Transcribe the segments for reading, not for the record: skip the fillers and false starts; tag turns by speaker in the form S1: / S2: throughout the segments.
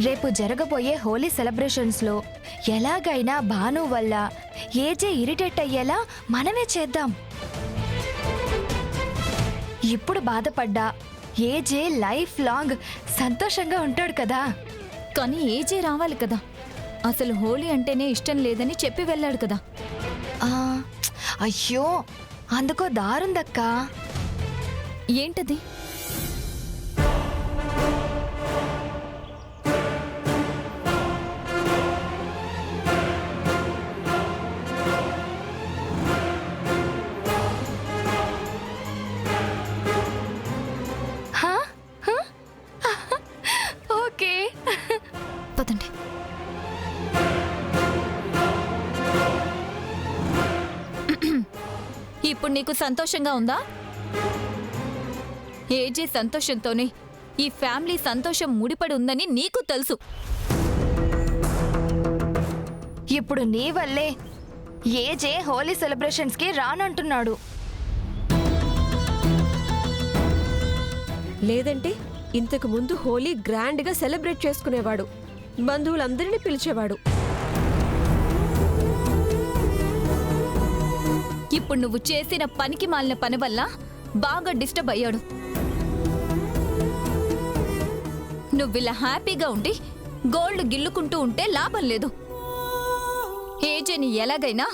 S1: రేపు జరగబోయే హోలీ సెలబ్రేషన్స్లో ఎలాగైనా భాను వల్ల ఏజే ఇరిటేట్ అయ్యేలా మనమే చేద్దాం. ఇప్పుడు బాధపడ్డా ఏజే లైఫ్ లాంగ్ సంతోషంగా ఉంటాడు కదా.
S2: కానీ ఏజే రావాలి కదా. అసలు హోలీ అంటేనే ఇష్టం లేదని చెప్పి వెళ్ళాడు కదా.
S1: అయ్యో, అందుకో దారుందక్కా.
S2: ఏంటది?
S1: ఓకే,
S2: పదండి. ఇప్పుడు నీకు సంతోషంగా ఉందా? ఏజే సంతోషంతోనే ఈ ఫ్యామిలీ సంతోషం ముడిపడి ఉందని నీకు తెలుసు.
S1: ఇప్పుడు నీ వల్లే ఏజే హోలీ సెలబ్రేషన్స్కి రానంటున్నాడు.
S3: లేదంటే ఇంతకు ముందు హోలీ గ్రాండ్గా సెలబ్రేట్ చేసుకునేవాడు, బంధువులందరినీ పిలిచేవాడు.
S2: ఇప్పుడు నువ్వు చేసిన పనికి మాలిన పని వల్ల బాగా డిస్టర్బ్ అయ్యాడు. నువ్విలా హ్యాపీగా ఉండి గోల్డ్ గిల్లుకుంటూ ఉంటే లాభం లేదు. ఏజేని ఎలాగైనా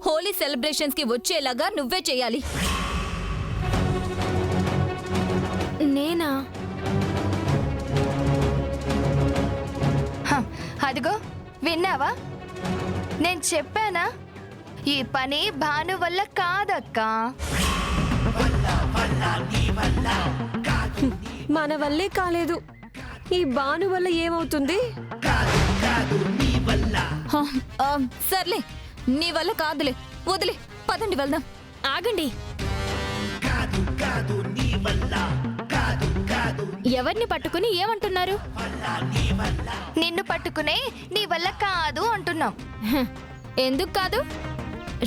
S2: హోలీ సెలబ్రేషన్స్కి వచ్చేలాగా నువ్వే చేయాలి.
S1: నేనా? అదిగో, విన్నావా? నేను చెప్పానా, ఈ పని భాను వల్ల కాదక్కా.
S3: మన వల్లే కాలేదు, ఈ భాను వల్ల ఏమవుతుంది?
S2: సర్లే, నీ వల్ల కాదులే, వదిలే, పదండి వెళ్దాం.
S4: ఆగండి. ఎవరిని పట్టుకుని ఏమంటున్నారు?
S1: నిన్ను పట్టుకునే నీ వల్ల కాదు అంటున్నాం.
S4: ఎందుకు కాదు?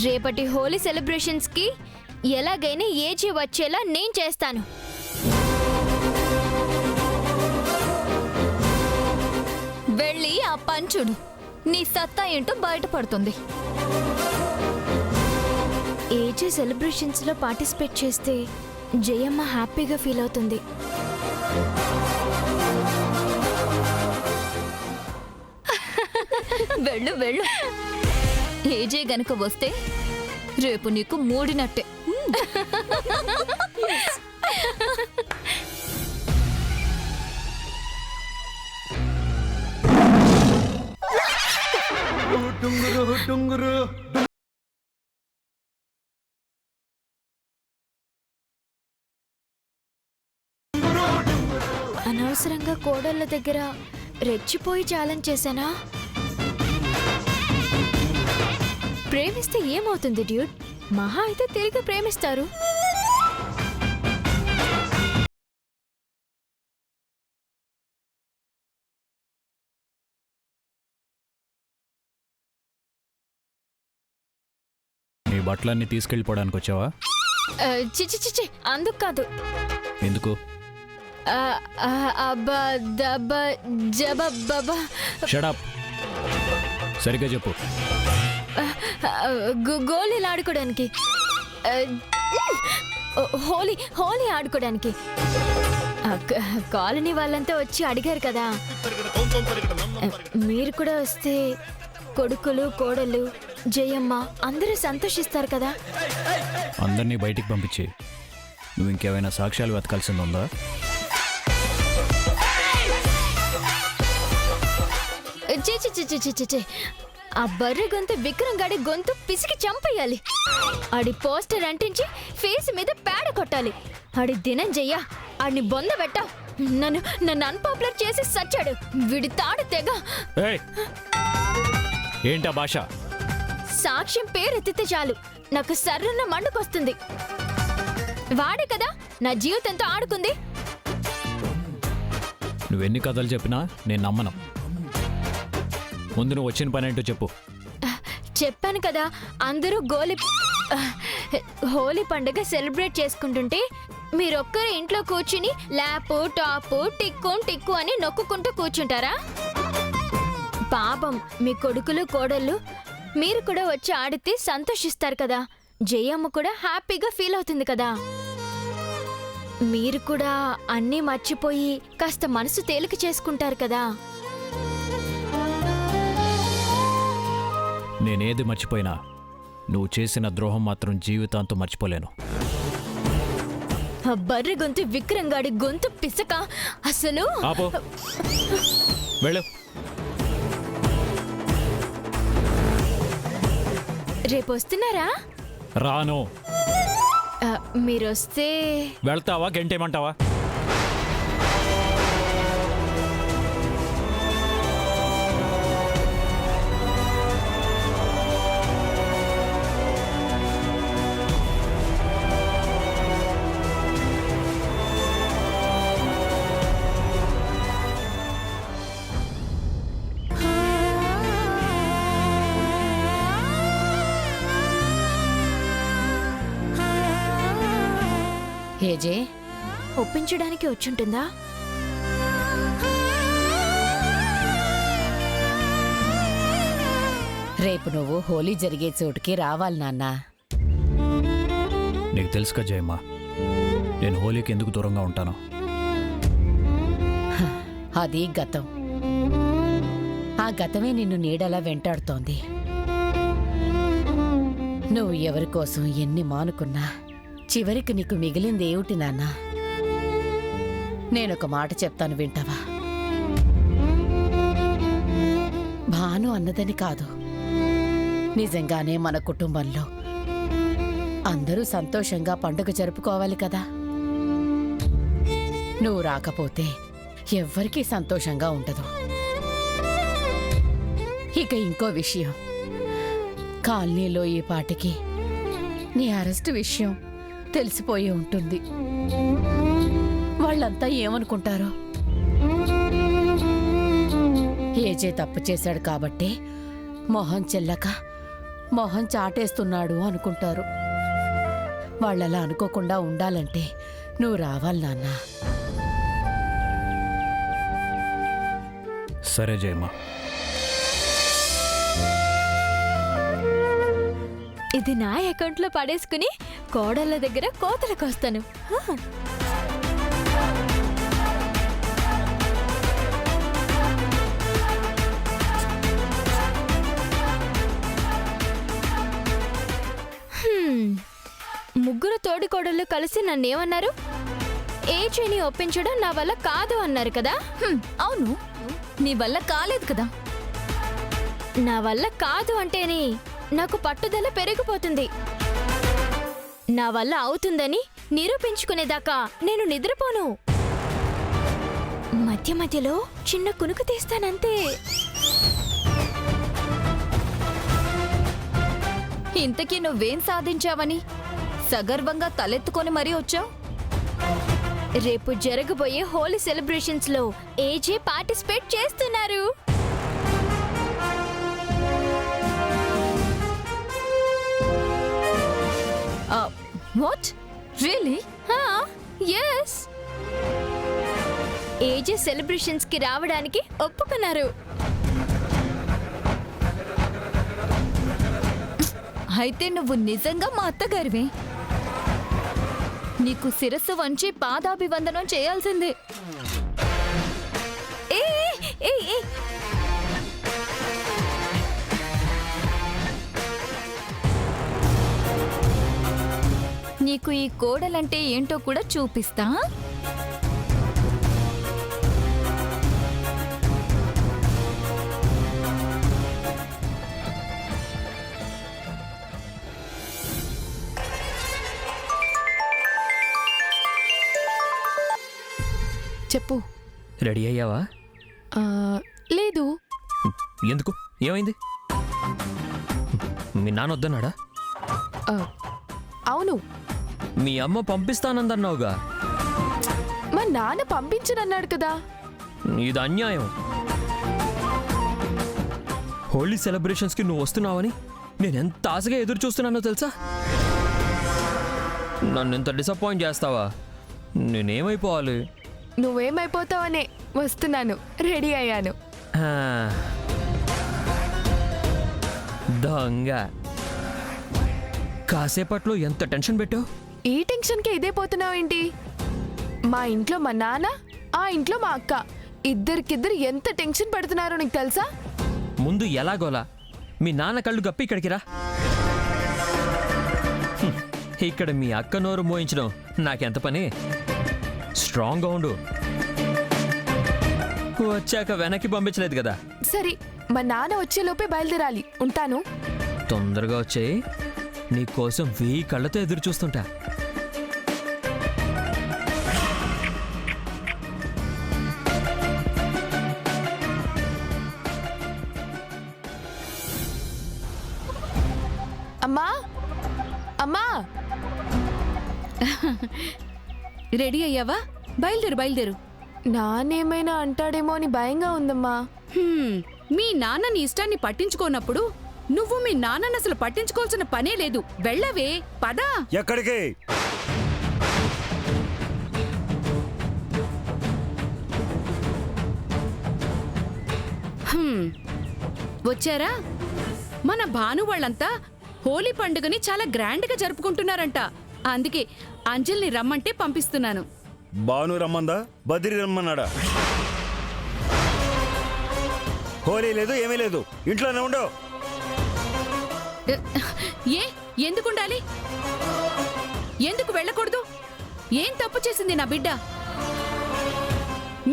S4: రేపటి హోలీ సెలబ్రేషన్స్ కి ఎలాగైనా ఏజీ వచ్చేలా నేను చేస్తాను.
S2: వెళ్ళి ఆ పంచుడు, నీ సత్తా ఏంటో బయటపడుతుంది.
S4: ఏజీ సెలబ్రేషన్స్ లో పార్టిసిపేట్ చేస్తే జయమ్మ హ్యాపీగా ఫీల్ అవుతుంది.
S2: వెళ్ళు వెళ్ళు. ఏజే గనుక వస్తే రేపు నీకు మూడినట్టే.
S4: అనవసరంగా కోడళ్ళ దగ్గర రెచ్చిపోయి ఛాలెంజ్ చేశానా? ప్రేమిస్తే ఏమవుతుంది డ్యూడ్? మహా అయితే తిరిగి ప్రేమిస్తారు.
S5: నీ బట్టలన్నీ తీసుకెళ్ళిపోవడానికి వచ్చావా?
S4: చిచి చిచి, అందుకు కాదు.
S5: ఎందుకు?
S4: అబ్బా దబ్బ జబ బాబా.
S5: Shut up. సరిగ్గా చెప్పు.
S4: గోళీలు ఆడుకోవడానికి, హోలీ హోలీ ఆడుకోవడానికి. కాలనీ వాళ్ళంతా వచ్చి అడిగారు కదా, మీరు కూడా వస్తే కొడుకులు కోడలు జయమ్మ అందరూ సంతోషిస్తారు కదా.
S5: అందరినీ బయటికి పంపించి నువ్వు ఇంకేమైనా సాక్ష్యాలు వెతకాల్సింది ఉందా?
S4: ఆ బర్రె గొంతు విక్రమ్ గాడి గొంతు పిసికి చంపేయాలి. ఆడి పోస్టర్ అంటించి ఫేస్ మీద పేడ కొట్టాలి. ఆడి దినం చెయ్య, ఆడిని బొంద పెట్టా. నన్ను అన్పాపులర్ చేసి సచ్చాడు. వీడి తాడు తెగ.
S5: ఏంటా భాష?
S4: సాక్ష్యం పేరెత్తితే చాలు నాకు సర్రన్న మండుకొస్తుంది. వాడే కదా నా జీవితంతో ఆడుకుంది.
S5: నువ్వెన్ని కథలు చెప్పినా నేను నమ్మను. ముందు నువ్వు వచ్చిన పని ఏంటో చెప్పు.
S4: చెప్పాను కదా, అందరూ హోలీ పండుగ సెలబ్రేట్ చేసుకుంటుంటే మీరొక్కరు ఇంట్లో కూర్చుని ల్యాప్ టాప్ టిక్కు అని నొక్కుంటూ కూర్చుంటారా? పాపం మీ కొడుకులు కోడళ్ళు మీరు కూడా వచ్చి ఆడితే సంతోషిస్తారు కదా. జయమ్మ కూడా హ్యాపీగా ఫీల్ అవుతుంది కదా. మీరు కూడా అన్నీ మర్చిపోయి కాస్త మనసు తేలిక చేసుకుంటారు కదా.
S5: నేనేది మర్చిపోయినా నువ్వు చేసిన ద్రోహం మాత్రం జీవితాంతం మర్చిపోలేను.
S4: ఆ బర్రె గొంతు విక్రంగాడి గొంతు పిసక అసలు.
S5: ఆపో, వెళ్ళు.
S4: రేపు వస్తున్నారా?
S5: రాను.
S4: మీరొస్తే
S5: వెళ్తావా గంటేమంటావా?
S6: ఏజే,
S4: ఒప్పించడానికి వచ్చుంటుందా?
S6: రేపు నువ్వు హోలీ జరిగే చోటుకి రావాలి నాన్నా.
S5: నీకు తెలుసుగా జయమ్మ, నేను హోలీకి ఎందుకు దూరంగా ఉంటాను.
S6: అది గతం. ఆ గతమే నిన్ను నీడలా వెంటాడుతోంది. నువ్వు ఎవరి కోసం ఎన్ని మానుకున్నా చివరికి నీకు మిగిలింది ఏమిటి నాన్నా? నేనొక మాట చెప్తాను, వింటావా? భాను అన్నదని కాదు, నిజంగానే మన కుటుంబంలో అందరూ సంతోషంగా పండుగ జరుపుకోవాలి కదా. నువ్వు రాకపోతే ఎవ్వరికీ సంతోషంగా ఉండదు. ఇక ఇంకో విషయం, కాలనీలో ఈ పాటికి నీ అరెస్టు విషయం తెలిసిపోయి ఉంటుంది. వాళ్ళంతా ఏమనుకుంటారో? ఏజే తప్పు చేశాడు కాబట్టి మొహం చెల్లక మొహం చాటేస్తున్నాడు అనుకుంటారు. వాళ్ళలా అనుకోకుండా ఉండాలంటే నువ్వు రావాలి నాన్నా.
S5: సరే జయమ్మ.
S4: ఇది నా అకౌంట్లో పడేసుకుని కోడళ్ళ దగ్గర కోతలకు వస్తాను. ముగ్గురు తోడికోడళ్ళు కలిసి నన్నేమన్నారు? ఏజేని ఒప్పించడం నా వల్ల కాదు అన్నారు కదా.
S2: అవును, నీ వల్ల కాలేదు కదా.
S4: నా వల్ల కాదు అంటేనే నాకు పట్టుదల పెరిగిపోతుంది. నా వల్ల అవుతుందని నిరూపించుకునేదాకా నేను నిద్రపోను. మధ్య మధ్యలో చిన్న కునుకు తీస్తానంతే.
S2: ఇంతకీ నువ్వేం సాధించావని సగర్వంగా తలెత్తుకొని మరీ వచ్చావు?
S4: రేపు జరగబోయే హోలీ సెలబ్రేషన్స్ లో ఏజే పార్టిసిపేట్ చేస్తున్నారు.
S2: What, really?
S4: ఎస్, ఏజే సెలబ్రేషన్స్ కి రావడానికి ఒప్పుకున్నారు.
S2: అయితే నువ్వు నిజంగా మా అత్తగారివే. నీకు శిరస్సు వంచి పాదాభివందనం చేయాల్సిందే.
S4: ఏ ఏ ఏ
S2: నీకు ఈ కోడలంటే ఏంటో కూడా చూపిస్తా.
S7: చెప్పు.
S8: రెడీ అయ్యావా?
S7: లేదు.
S8: ఎందుకు, ఏమైంది? మీ నాన్న వద్దన్నాడా?
S7: అవును.
S8: మీ అమ్మ పంపిస్తానందన్నావుగా.
S7: మా నాన్న పంపించనన్నాడు కదా.
S8: ఇది అన్యాయం. హోలీ సెలబ్రేషన్స్కి నువ్వు వస్తున్నావని నేనెంత ఆశగా ఎదురు చూస్తున్నానో తెలుసా? నన్ను ఎంత డిసప్పాయింట్ చేస్తావా? నేనేమైపోవాలి?
S7: నువ్వేమైపోతావనే వస్తున్నాను, రెడీ అయ్యాను.
S8: ఆ, దొంగ కాసేపట్లో ఎంత టెన్షన్ పెట్టావు?
S7: ఈ టెన్షన్కి ఇదే పోతున్నావు ఏంటి? మా ఇంట్లో మా నాన్న, ఆ ఇంట్లో మా అక్క, ఇద్దరికిద్దరు ఎంత టెన్షన్ పడుతున్నారో నీకు తెలుసా?
S8: ముందు ఎలాగోలా మీ నాన్న కళ్ళు గప్పి ఇక్కడికి రా. హ్మ్, ఇక్కడ మీ అక్క నోరు మోయించడం నాకెంత పని. స్ట్రాంగ్గా ఉండు. వచ్చాక వెనక్కి పంపించలేదు కదా.
S7: సరే, మా నాన్న వచ్చేలోపే బయలుదేరాలి. ఉంటాను.
S8: తొందరగా వచ్చేయి, నీ కోసం 1000 కళ్ళతో ఎదురు చూస్తుంటా.
S7: అమ్మా, అమ్మా,
S2: రెడీ అయ్యావా? బయలుదేరు బయలుదేరు.
S7: నాన్నేమైనా అంటాడేమో అని భయంగా ఉందమ్మా.
S2: మీ నాన్న నీ ఇష్టాన్ని పట్టించుకోనప్పుడు నువ్వు మీ నాన్నని అసలు పట్టించుకోవాల్సిన పనే లేదు. వెళ్ళవే, పదా.
S9: ఎక్కడికి?
S2: వచ్చారా? మన భాను వాళ్ళంతా హోలీ పండుగని చాలా గ్రాండ్గా జరుపుకుంటున్నారంట. అందుకే అంజల్ని రమ్మంటే పంపిస్తున్నాను.
S9: బాను రమ్మందా? బద్రి రమ్మన్నాడా? హోలీ లేదు, ఏమీ లేదు, ఇంట్లోనే ఉండవు.
S2: ఏ ఎందుకుండాలి? ఎందుకు వెళ్ళకూడదు? ఏం తప్పు చేసింది నా బిడ్డ?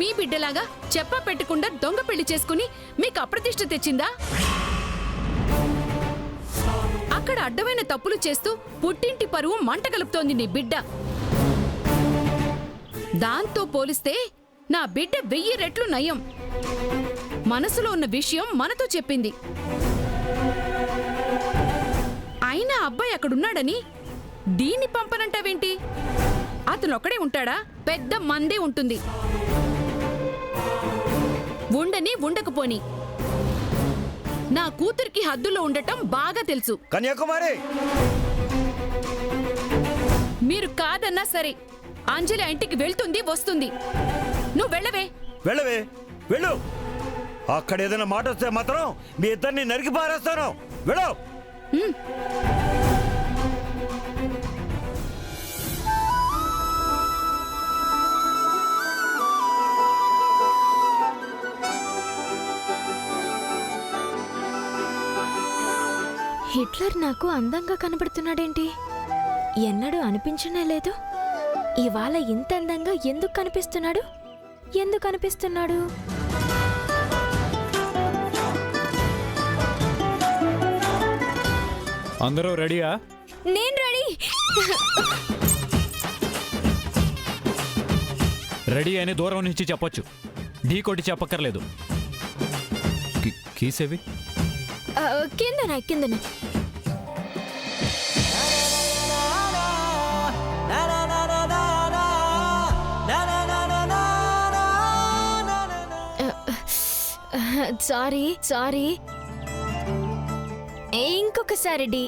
S2: మీ బిడ్డలాగా చెప్పా పెట్టకుండా దొంగ పెళ్లి చేసుకుని మీకు అప్రతిష్ట తెచ్చిందా? అక్కడ అడ్డమైన తప్పులు చేస్తూ పుట్టింటి పరువు మంట కలుపుతోంది నీ బిడ్డ. దాంతో పోలిస్తే నా బిడ్డ 1000 రెట్లు నయం. మనసులో ఉన్న విషయం మనతో చెప్పింది. అయినా అబ్బాయి అక్కడున్నాడని దీన్ని పంపనంటావేంటి? అతనొక్కడే ఉంటాడా? పెద్ద మందే ఉంటుంది. ఉండని ఉండకపోని నా కూతురికి హద్దులో ఉండటం బాగా తెలుసు.
S9: కన్యాకుమారి,
S2: మీరు కాదన్నా సరే అంజలి ఇంటికి వెళ్తుంది, వస్తుంది. నువ్వు వెళ్ళవే.
S9: వెళ్ళవే, వెళ్ళు. అక్కడ ఏదైనా మాట వస్తే మాత్రం మీ ఇద్దరిని నరికి పారేస్తాను. వెళ్ళు.
S4: హిట్లర్ నాకు అందంగా కనబడుతున్నాడేంటి? ఎన్నడూ అనిపించనే లేదు. ఇవాళ ఇంత అందంగా ఎందుకు కనిపిస్తున్నాడు? ఎందుకు కనిపిస్తున్నాడు?
S5: అందరూ రెడీయా?
S4: నేను రెడీ.
S5: రెడీ అని దూరం నుంచి చెప్పొచ్చు, ఢీ కొట్టి చెప్పక్కర్లేదు. కీసేవి
S4: కిందన కిందన. సారీ సారీ, ఇంకొకసారి డి.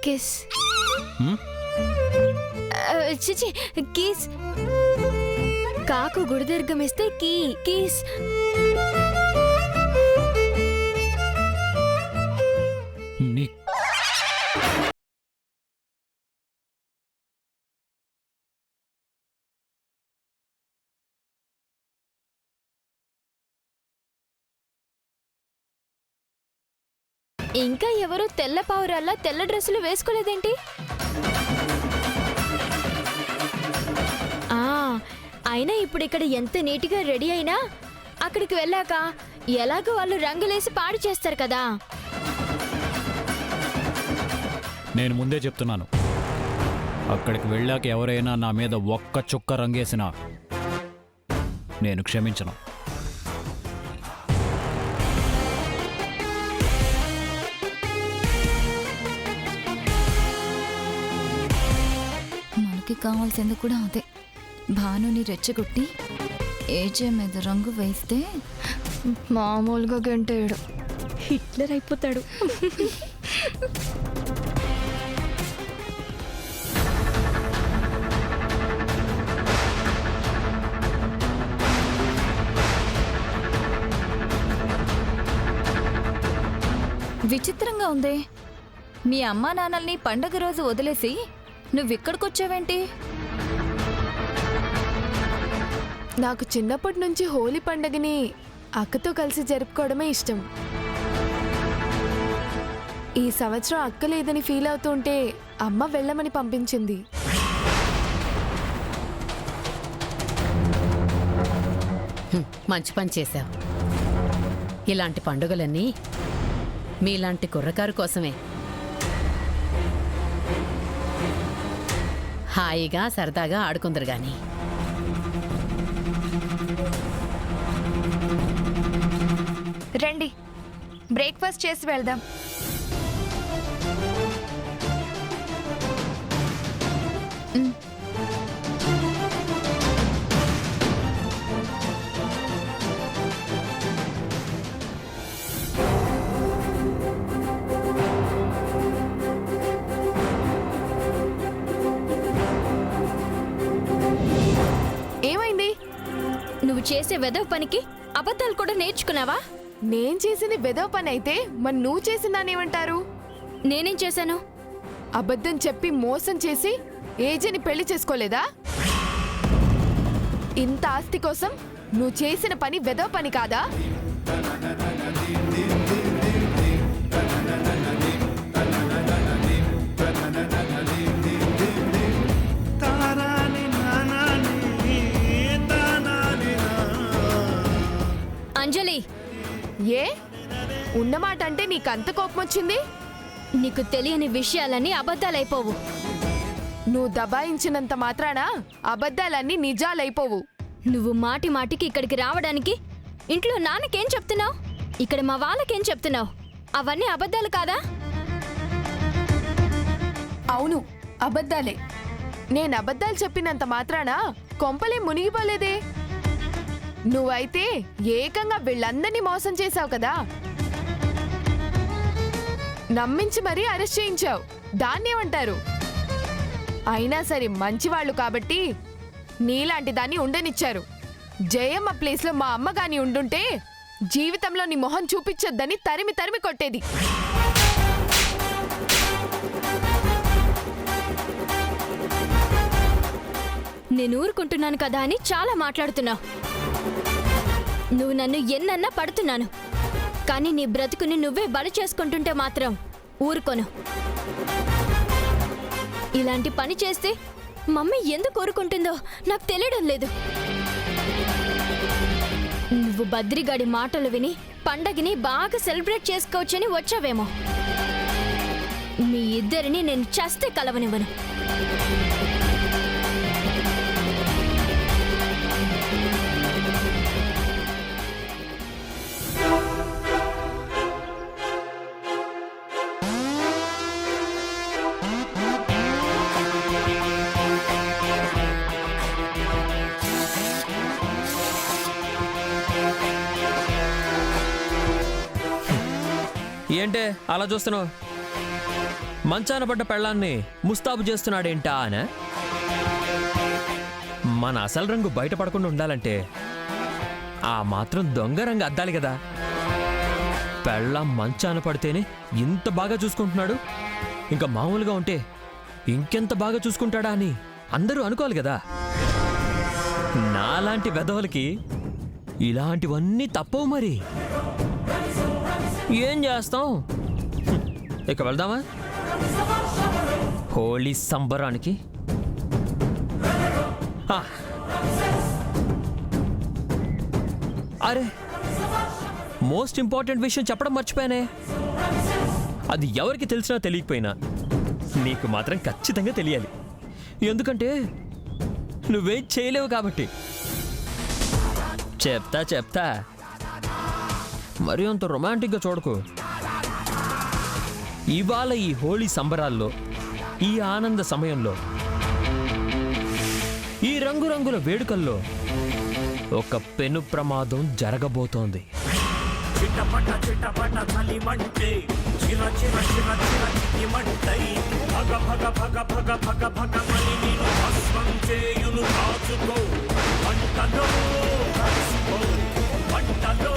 S4: కిస్. చిచి, కిస్. కాకు గుడిదీర్ఘం ఇస్తే కీ, కిస్.
S5: నీ
S4: ఇంకా ఎవరో తెల్ల పావురాల్లా తెల్ల డ్రెస్సులు వేసుకోలేదేంటి? అయినా ఇప్పుడు ఇక్కడ ఎంత నీట్గా రెడీ అయినా అక్కడికి వెళ్ళాక ఎలాగో వాళ్ళు రంగులేసి పాడు చేస్తారు కదా.
S5: నేను ముందే చెప్తున్నాను, అక్కడికి వెళ్ళాక ఎవరైనా నా మీద ఒక్క చుక్క రంగేసినా నేను క్షమించను.
S1: మనకి కావాల్సింది కూడా అదే. భానుని రెచ్చగొట్టి ఏజే మీద రంగు వేస్తే మామూలుగా గంటేయడు.
S3: హిట్లర్ అయిపోతాడు.
S1: విచిత్రంగా ఉందే, మీ అమ్మా నాన్నల్ని పండగ రోజు వదిలేసి నువ్విక్కడికొచ్చావేంటి?
S7: నాకు చిన్నప్పటి నుంచి హోలీ పండుగని అక్కతో కలిసి జరుపుకోవడమే ఇష్టం. ఈ సంవత్సరం అక్క లేదని ఫీల్ అవుతుంటే అమ్మ వెళ్ళమని పంపించింది.
S6: మంచి పని చేశావు. ఇలాంటి పండుగలన్నీ మీలాంటి కుర్రకారు కోసమే. హాయిగా సరదాగా ఆడుకుందరు గాని.
S1: రండి, బ్రేక్ఫాస్ట్ చేసి వెళ్దాం.
S7: ఏమైంది?
S4: నువ్వు చేసే వెదవ పనికి అబద్ధాలు కూడా నేర్చుకున్నావా?
S7: నేను చేసింది వెదవ పని అయితే మరి నువ్వు చేసిన దాన్నేమంటారు?
S4: నేనేం చేశాను?
S7: అబద్ధం చెప్పి మోసం చేసి ఏజేని పెళ్లి చేసుకోలేదా? ఇంత ఆస్తి కోసం నువ్వు చేసిన పని వెదవ పని కాదా?
S4: అంజలి,
S7: ఏ ఉన్నమాట అంటే నీకంత కోపం వచ్చింది?
S4: నీకు తెలియని విషయాలన్నీ అబద్ధాలైపోవు.
S7: నువ్వు దబాయించినంత మాత్రాన అబద్ధాలన్నీ నిజాలైపోవు.
S4: నువ్వు మాటి మాటికి ఇక్కడికి రావడానికి ఇంట్లో నాన్నకేం చెప్తున్నావు, ఇక్కడ మా వాళ్ళకేం చెప్తున్నావు? అవన్నీ అబద్ధాలు కాదా?
S7: అవును, అబద్ధాలే. నేను అబద్ధాలు చెప్పినంత మాత్రాన కొంపలే మునిగిపోలేదే. నువ్వైతే ఏకంగా వీళ్ళందరినీ మోసం చేశావు కదా, నమ్మించి మరీ అరెస్ట్ చేయించావు. దాన్నేమంటారు? అయినా సరే మంచివాళ్ళు కాబట్టి నీలాంటి దాన్ని ఉండనిచ్చారు. జయమ్మ ప్లేస్లో మా అమ్మ గాని ఉండుంటే జీవితంలో నీ మొహం చూపించొద్దని తరిమి తరిమి కొట్టేది.
S4: నేను ఊరుకుంటున్నాను కదా అని చాలా మాట్లాడుతున్నావు. నువ్వు నన్ను ఎన్నన్నా పడుతున్నాను, కానీ నీ బ్రతుకుని నువ్వే బలి చేసుకుంటుంటే మాత్రం ఊరుకోను. ఇలాంటి పని చేస్తే మమ్మీ ఎందుకు ఊరుకుంటుందో నాకు తెలియడం లేదు. నువ్వు బద్రిగాడి మాటలు విని పండగని బాగా సెలబ్రేట్ చేసుకోవచ్చని వచ్చావేమో. మీ ఇద్దరిని నేను చస్తే కలవనివ్వను.
S8: ఏంటే అలా చూస్తున్నావు? మంచాన పడ్డ పెళ్ళాన్ని ముస్తాబు చేస్తున్నాడేంటా అనే? మన అసలు రంగు బయటపడకుండా ఉండాలంటే ఆ మాత్రం దొంగ రంగు అద్దాలి కదా. పెళ్ళాం మంచాన పడితేనే ఇంత బాగా చూసుకుంటున్నాడు, ఇంకా మామూలుగా ఉంటే ఇంకెంత బాగా చూసుకుంటాడా అని అందరూ అనుకోవాలి కదా. నాలాంటి వెధవలకి ఇలాంటివన్నీ తప్పవు. మరి ఏం చేస్తాం? ఇక వెళ్దామా హోలీ సంబరానికి? అరే, మోస్ట్ ఇంపార్టెంట్ విషయం చెప్పడం మర్చిపోయానే. అది ఎవరికి తెలిసినా తెలియకపోయినా నీకు మాత్రం ఖచ్చితంగా తెలియాలి, ఎందుకంటే నువ్వేం చేయలేవు కాబట్టి. చెప్తా మరి అంత రొమాంటిక్గా చూడకు. ఇవాళ ఈ హోళీ సంబరాల్లో, ఈ ఆనంద సమయంలో, ఈ రంగురంగుల వేడుకల్లో ఒక పెను ప్రమాదం జరగబోతోంది.
S10: చిటపట చిటపట చలిమంటే చిర చిర చిర చిర చిటిమంటై భగ భగ భగ భగ భగ భగ మని నిన్ను భస్మం చేయును కాచుకో మంటలో కలిసిపో మంటలో